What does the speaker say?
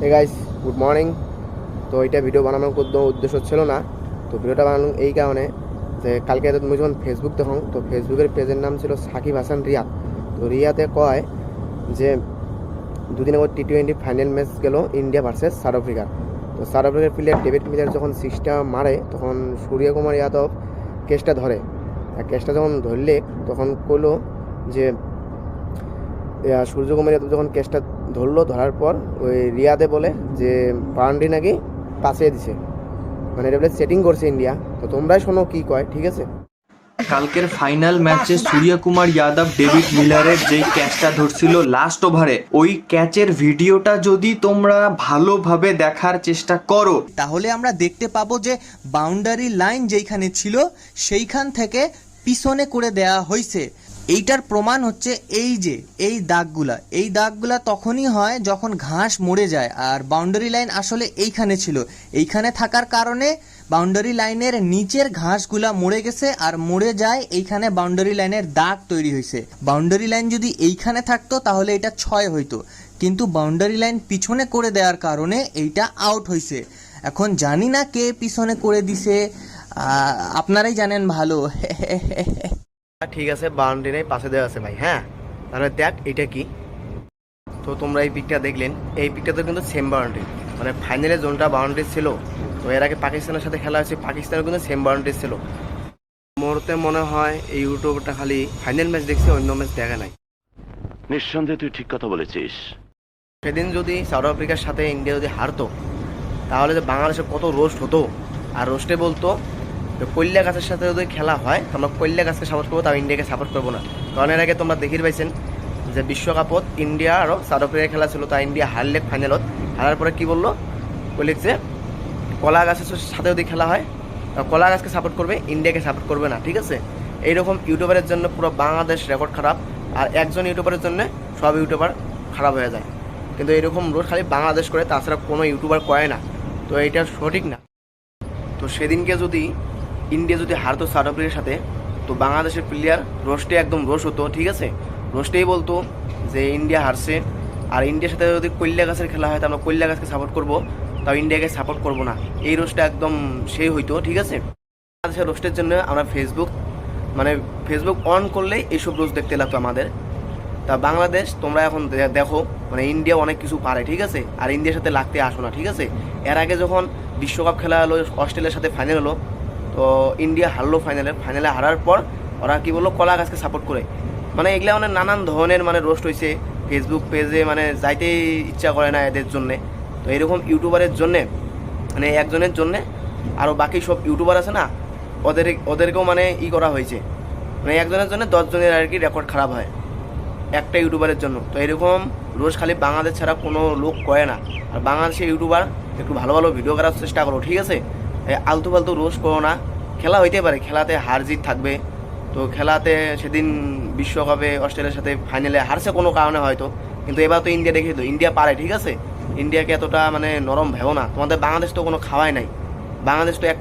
Hey guys, good morning. তো এটা video বানানোর কোনো উদ্দেশ্য ছিল না। তো ভিডিওটা বানানো এই কারণে যে কালকে তুমি যখন ফেসবুক দেখো, তো ফেসবুকের পেজের নাম ছিল সাকিব হাসান রিয়াদ। তো রিয়াতে কয় যে দুদিন আগে টি-20 ফাইনাল ম্যাচ গেল ইন্ডিয়া ভার্সেস সাউথ আফ্রিকা। তো সাউথ আফ্রিকার প্লেয়ার ডেভিড মিলার যখন সিক্সটা মারে, তখন সূর্যকুমার যাদব ক্যাচটা ধরে। আর ক্যাচটা যখন ধরলে তখন কইলো যে সূর্যকুমার যাদব যখন ক্যাচটা ধরার পর ওই রিয়াদে বলে যে বাউন্ডারি নাকি পাশে দিছে, মানে এটা বলে সেটিং করছে ইন্ডিয়া। তো তোমরাই শোনো কি কয়, ঠিক আছে? কালকের ফাইনাল ম্যাচে সূর্যকুমার যাদব ডেভিড মিলারের যেই ক্যাচটা ধরছিল লাস্ট ওভারে, ওই ক্যাচের ভিডিওটা যদি তোমরা ভালোভাবে দেখার চেষ্টা করো তাহলে আমরা দেখতে পাবো যে বাউন্ডারি লাইন যেইখানে ছিল সেইখান থেকে পিছনে করে দেয়া হয়েছে। এইটার প্রমাণ হচ্ছে এই দাগগুলা তখনই হয় যখন ঘাস মরে যায়, আর বাউন্ডারি লাইন আসলে এইখানে ছিল। এইখানে থাকার কারণে বাউন্ডারি লাইনের নিচের ঘাসগুলা মরে গেছে আর মরে যায়, এইখানে বাউন্ডারি লাইনের দাগ তৈরি হয়েছে। বাউন্ডারি লাইন যদি এইখানে থাকতো তাহলে এটা 6 হইতো, কিন্তু বাউন্ডারি লাইন পিছনে করে দেওয়ার কারণে এইটা আউট হয়েছে। এখন জানি না কে পিছনে করে দিছে, আপনারাই জানেন ভালো। ঠিক আছে, বাউন্ডারি পাশে দেওয়া আছে ভাই। হ্যাঁ, তাহলে দেখ এটা কি। তো তোমরা এই পিকটা দেখলেন, এই পিকটাতে কিন্তু সেম বাউন্ডারি, মানে ফাইনালে জোনটা বাউন্ডারি ছিল, তো এর আগে পাকিস্তানের সাথে খেলা হয়েছে, পাকিস্তানের কিন্তু সেম বাউন্ডারি ছিল। মুহূর্তে মনে হয় এই ইউটিউবটা খালি ফাইনাল ম্যাচ দেখছে, অন্য ম্যাচ দেখা নাই। নিঃসন্দেহে তুই ঠিক কথা বলেছিস। সেদিন যদি সাউথ আফ্রিকার সাথে ইন্ডিয়া যদি হারতো, তাহলে যে বাংলাদেশে কত রোস্ট হতো। আর রোস্টে বলতো যে কল্যা গাছের সাথে যদি খেলা হয় আমরা কল্যা গাছকে সাপোর্ট করবো, তাও ইন্ডিয়াকে সাপোর্ট করবো না। কারণ এর আগে তোমরা দেখির পাইছেন যে বিশ্বকাপত ইন্ডিয়া আর সাউথ আফ্রিকার খেলা ছিল, তা ইন্ডিয়া হারলে ফাইনালত। হারার পরে কী বললো, বলে যে কলা গাছের সাথে যদি খেলা হয় কলা গাছকে সাপোর্ট করবে, ইন্ডিয়াকে সাপোর্ট করবে না। ঠিক আছে, এইরকম ইউটিউবারের জন্য পুরো বাংলাদেশ রেকর্ড খারাপ, আর একজন ইউটিউবারের জন্য সব ইউটিউবার খারাপ হয়ে যায়। কিন্তু এরকম রোড খালি বাংলাদেশ করে, তাছাড়া কোনো ইউটিউবার করে না। তো এইটা সঠিক না। তো সেদিনকে যদি ইন্ডিয়া যদি হারতো সাউথ আফ্রিকার সাথে, তো বাংলাদেশের প্লেয়ার রোস্টে একদম রোশ হতো। ঠিক আছে, রোস্টেই বলতো যে ইন্ডিয়া হারছে, আর ইন্ডিয়ার সাথে যদি কল্যা গাছের খেলা হয় তো আমরা কল্যা গাছকে সাপোর্ট করবো, তাও ইন্ডিয়াকে সাপোর্ট করবো না। এই রোস্টটা একদম সেই হইতো। ঠিক আছে, বাংলাদেশের রোস্টের জন্য আমরা ফেসবুক অন করলেই এইসব রোজ দেখতে লাগতো আমাদের। তা বাংলাদেশ তোমরা এখন দেখো, মানে ইন্ডিয়া অনেক কিছু পারে। ঠিক আছে, আর ইন্ডিয়ার সাথে লাগতে আসো না। ঠিক আছে, এর আগে যখন বিশ্বকাপ খেলা হলো, অস্ট্রেলিয়ার সাথে ফাইনাল হলো, তো ইন্ডিয়া হারলো ফাইনালে হারার পর ওরা কি বললো, কলা গাছকে সাপোর্ট করে। মানে এগুলা মানে নানান ধরনের মানে রোস্ট হয়েছে ফেসবুক পেজে, মানে যাইতে ইচ্ছা করে না এদের জন্যে। তো এরকম ইউটিউবারের জন্যে, মানে একজনের জন্যে আরও বাকি সব ইউটিউবার আছে না, ওদেরকেও মানে করা হয়েছে। মানে একজনের জন্য 10 জনের আর কি রেকর্ড খারাপ হয় একটা ইউটিউবারের জন্য। তো এরকম রোজ খালি বাংলাদেশ ছাড়া কোনো লোক করে না। আর বাংলাদেশের ইউটিউবার একটু ভালো ভালো ভিডিও করার চেষ্টা করো। ঠিক আছে, আলতু ফালতু রোজ করো না। খেলা হইতে পারে, খেলাতে হার জিত থাকবে। তো খেলাতে সেদিন বিশ্বকাপে অস্ট্রেলিয়ার সাথে ফাইনালে হারছে কোনো কারণে হয়তো, কিন্তু এবার তো ইন্ডিয়া দেখে তো ইন্ডিয়া পারে। ঠিক আছে, ইন্ডিয়াকে এতটা মানে নরম ভেবো না। তোমাদের বাংলাদেশ তো কোনো খাওয়াই নাই। বাংলাদেশ তো একটা